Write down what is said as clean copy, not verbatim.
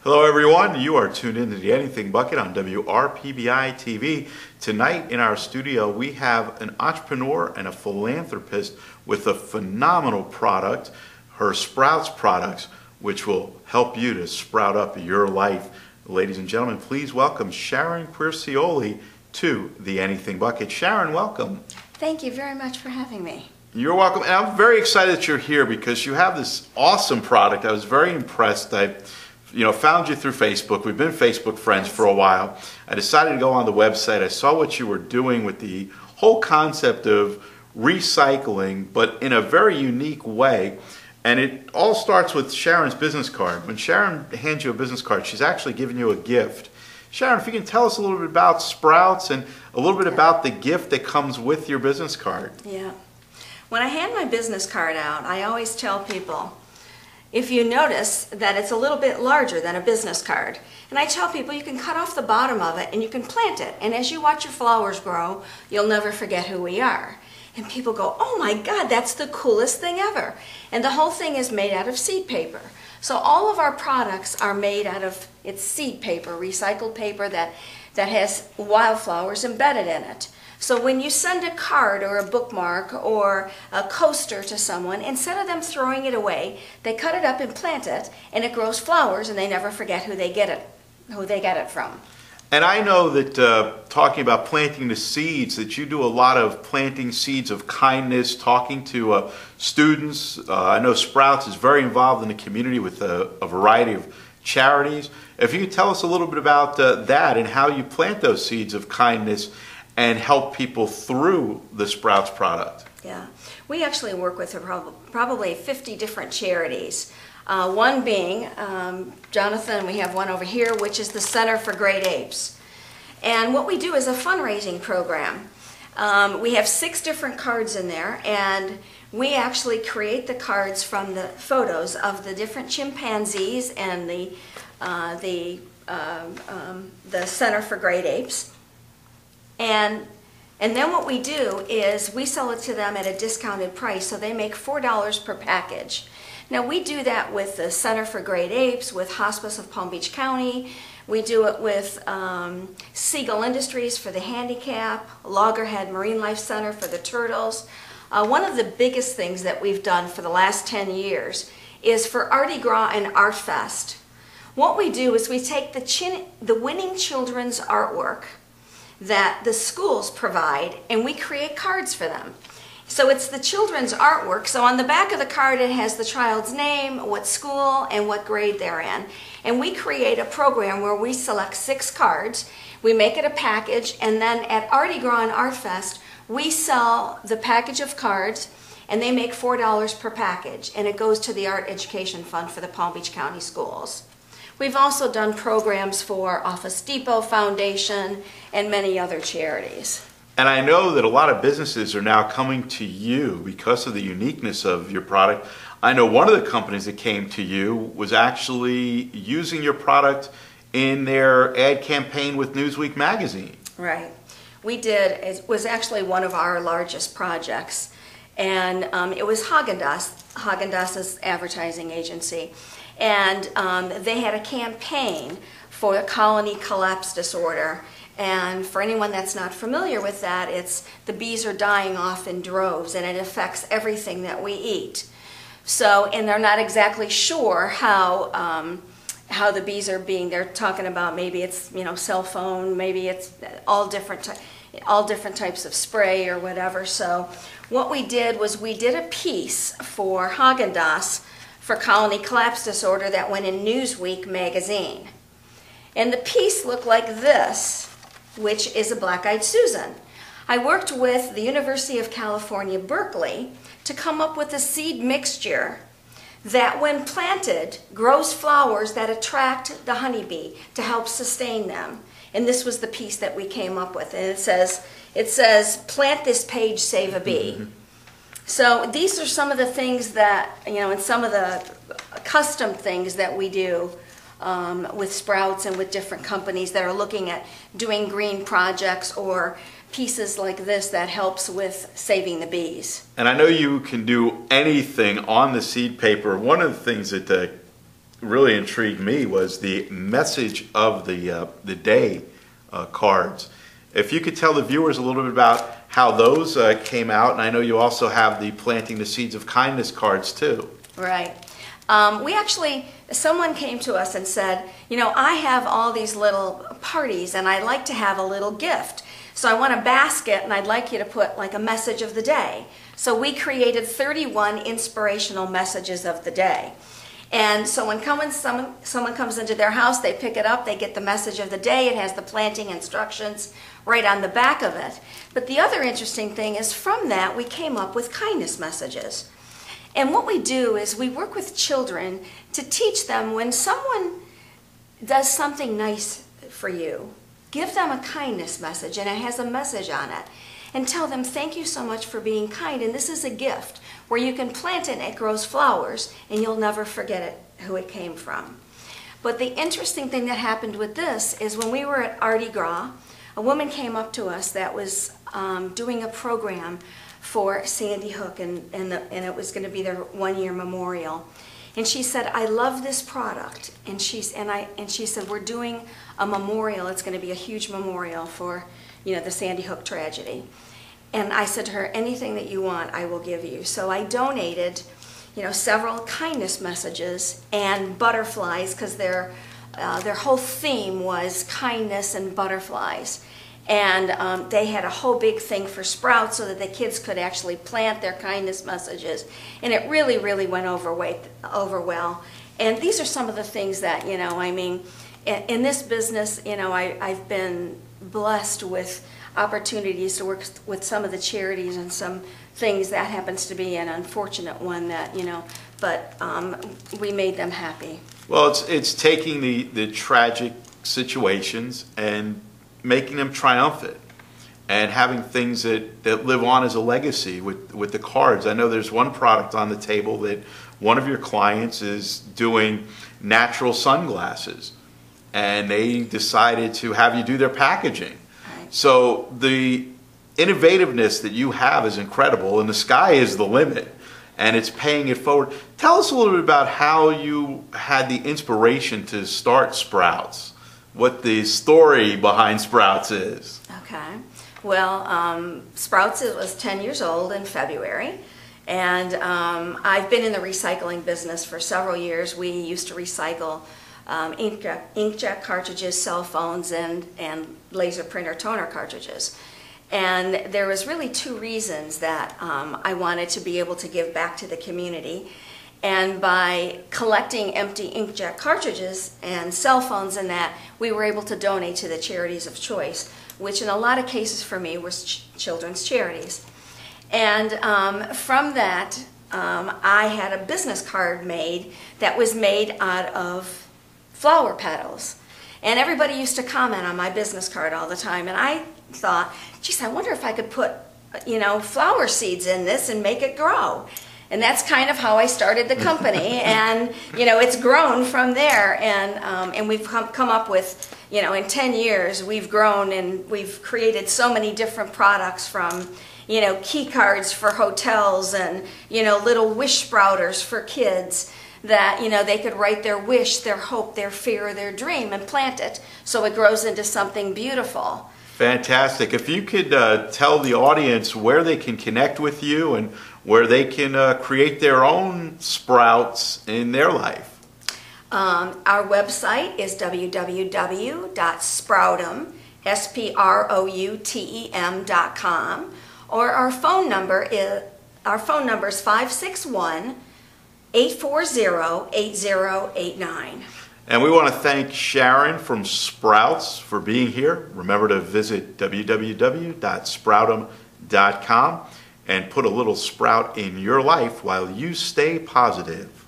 Hello everyone, you are tuned in to the Anything Bucket on WRPBI TV. Tonight in our studio we have an entrepreneur and a philanthropist with a phenomenal product, her Sprouts products, which will help you to sprout up your life. Ladies and gentlemen, please welcome Sharon Quercioli to the Anything Bucket. Sharon, welcome. Thank you very much for having me. You're welcome, and I'm very excited that you're here because you have this awesome product. I was very impressed. I found you through Facebook. We've been Facebook friends for a while. I decided to go on the website. I saw what you were doing with the whole concept of recycling, but in a very unique way. And it all starts with Sharon's business card. When Sharon hands you a business card, she's actually giving you a gift. Sharon, if you can tell us a little bit about Sprouts and a little bit about the gift that comes with your business card. Yeah. When I hand my business card out, I always tell people, if you notice that it's a little bit larger than a business card, and I tell people you can cut off the bottom of it and you can plant it, and as you watch your flowers grow, you'll never forget who we are. And people go, oh my God, that's the coolest thing ever. And the whole thing is made out of seed paper. So all of our products are made out of, it's seed paper, recycled paper that has wildflowers embedded in it. So when you send a card or a bookmark or a coaster to someone, instead of them throwing it away, they cut it up and plant it, and it grows flowers, and they never forget who they get it from. And I know that talking about planting the seeds, that you do a lot of planting seeds of kindness, talking to students. I know Sprouts is very involved in the community with a variety of charities. If you could tell us a little bit about that and how you plant those seeds of kindness and help people through the Sprouts product. Yeah, we actually work with probably 50 different charities. One being, Jonathan, we have one over here, which is the Center for Great Apes. And what we do is a fundraising program. We have 6 different cards in there, and we actually create the cards from the photos of the different chimpanzees and the Center for Great Apes. And then what we do is we sell it to them at a discounted price, so they make $4 per package. Now we do that with the Center for Great Apes, with Hospice of Palm Beach County. We do it with Siegel Industries for the handicap, Loggerhead Marine Life Center for the turtles. One of the biggest things that we've done for the last 10 years is for Mardi Gras and Art Fest. What we do is we take the winning children's artwork that the schools provide, and we create cards for them. So it's the children's artwork. So on the back of the card it has the child's name, what school, and what grade they're in. And we create a program where we select 6 cards, we make it a package, and then at Mardi Gras and Art Fest we sell the package of cards, and they make $4 per package, and it goes to the Art Education Fund for the Palm Beach County schools. We've also done programs for Office Depot Foundation and many other charities. And I know that a lot of businesses are now coming to you because of the uniqueness of your product. I know one of the companies that came to you was actually using your product in their ad campaign with Newsweek magazine. Right. We did. It was actually one of our largest projects. And it was Haagen-Dazs's advertising agency. And they had a campaign for colony collapse disorder. And for anyone that's not familiar with that, it's the bees are dying off in droves, and it affects everything that we eat. So, and they're not exactly sure how the bees are being. They're talking about maybe it's cell phone, maybe it's all different types of spray or whatever. So, what we did was we did a piece for Haagen-Dazs for colony collapse disorder that went in Newsweek magazine. And the piece looked like this, which is a black-eyed Susan. I worked with the University of California, Berkeley, to come up with a seed mixture that when planted grows flowers that attract the honeybee to help sustain them. And this was the piece that we came up with. And it says plant this page, save a bee. Mm-hmm. So these are some of the things that, and some of the custom things that we do with Sprouts and with different companies that are looking at doing green projects or pieces like this that helps with saving the bees. And I know you can do anything on the seed paper. One of the things that really intrigued me was the message of the day cards. If you could tell the viewers a little bit about how those came out, and I know you also have the Planting the Seeds of Kindness cards too. Right. We actually, someone came to us and said, you know, I have all these little parties and I'd like to have a little gift. So I want a basket and I'd like you to put like a message of the day. So we created 31 inspirational messages of the day. And so when someone comes into their house, they pick it up, they get the message of the day. It has the planting instructions right on the back of it. But the other interesting thing is from that we came up with kindness messages. And what we do is we work with children to teach them when someone does something nice for you, give them a kindness message and it has a message on it. And tell them, thank you so much for being kind, and this is a gift where you can plant it and it grows flowers and you'll never forget it, who it came from. But the interesting thing that happened with this is when we were at Mardi Gras, a woman came up to us that was doing a program for Sandy Hook, and it was going to be their one-year memorial. And she said, I love this product. And she said, we're doing a memorial. It's going to be a huge memorial for, you know, the Sandy Hook tragedy. And I said to her, anything that you want, I will give you. So I donated, you know, several kindness messages and butterflies, because their whole theme was kindness and butterflies. And they had a whole big thing for sprouts so that the kids could actually plant their kindness messages. And it really, really went over well. And these are some of the things that, you know, I mean, in this business, you know, I've been blessed with opportunities to work with some of the charities and some things. That happens to be an unfortunate one that, you know, but we made them happy. Well, it's taking the tragic situations and making them triumphant and having things that live on as a legacy with the cards. I know there's one product on the table that one of your clients is doing natural sunglasses, and they decided to have you do their packaging. Right. So the innovativeness that you have is incredible, and the sky is the limit, and it's paying it forward. Tell us a little bit about how you had the inspiration to start Sprouts, what the story behind Sprouts is. Okay. Well, Sprouts was 10 years old in February, and I've been in the recycling business for several years. We used to recycle inkjet cartridges, cell phones, and laser printer toner cartridges. And there was really two reasons that I wanted to be able to give back to the community. And by collecting empty inkjet cartridges and cell phones and that, we were able to donate to the charities of choice, which in a lot of cases for me was children's charities. And from that, I had a business card made that was made out of flower petals. And everybody used to comment on my business card all the time. And I thought, geez, I wonder if I could put, you know, flower seeds in this and make it grow. And that's kind of how I started the company, and you know, it's grown from there. And we've come up with, you know, in 10 years we've grown and we've created so many different products, from, you know, key cards for hotels and, you know, little wish sprouters for kids that, you know, they could write their wish, their hope, their fear, their dream, and plant it so it grows into something beautiful. Fantastic. If you could tell the audience where they can connect with you and where they can create their own sprouts in their life. Our website is www.sproutem, SPROUTEM.com, or our phone number is 561-840-8089. And we want to thank Sharon from Sprouts for being here. Remember to visit www.sproutem.com and put a little sprout in your life while you stay positive.